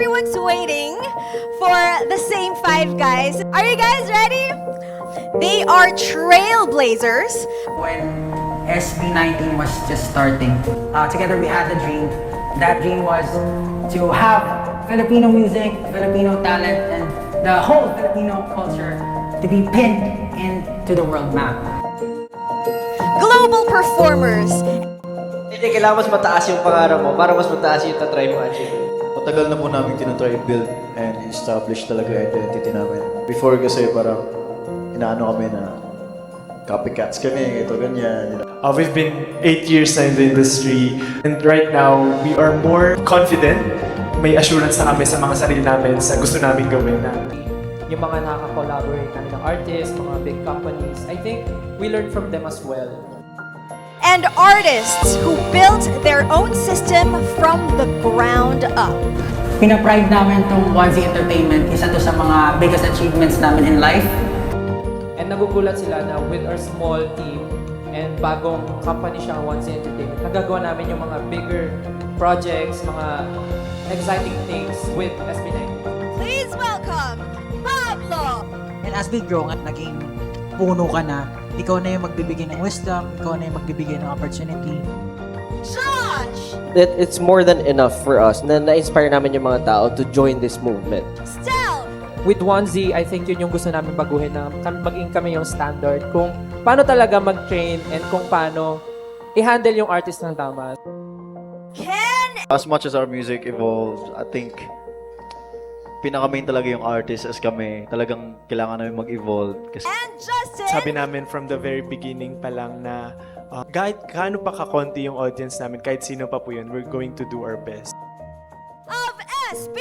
everyone's waiting for the same five guys. Are you guys ready? They are trailblazers. When SB19 was just starting, together we had a dream. That dream was to have Filipino music, Filipino talent, and the whole Filipino culture to be pinned into the world map. Global performers. Hindi, kailangan mas mataas yung pangarap mo para mas mataas yung tatry mo achieve. Matagal na po namin tinatry build and establish talaga yung identity namin. Before kasi parang inaano kami na copycats kami, ito ganyan. We've been 8 years na in the industry and right now we are more confident. May assurance na kami sa mga sarili namin sa gusto namin gawin na. Yung mga nakaka-collaborate kami ng artists, mga big companies, I think we learn from them as well. And artists who built their own system from the ground up. Pina-pride namin itong Onesie Entertainment. Isa to sa mga biggest achievements namin in life. And nagugulat sila na with our small team and bagong company siya, Onesie Entertainment, nagagawa namin yung mga bigger projects, mga exciting things with SB19. Please welcome Pablo. And as we grow, naging puno ka na, ikaw na yung magbibigay ng wisdom, ikaw na yung magbibigay ng opportunity. Josh. That it's more than enough for us na na-inspire namin yung mga tao to join this movement. Stel. With Onesie, I think yun yung gusto namin baguhin na maging kami yung standard kung paano talaga mag-train and kung paano i-handle yung artist ng tama. Ken. As much as our music evolves, I think pinaka-main talaga yung artist as kami. Talagang kailangan namin mag-evolve. Kasi And Justin. Sabi namin from the very beginning pa lang na kahit gaano pa kakonti yung audience namin, kahit sino pa po yun, we're going to do our best. Of SB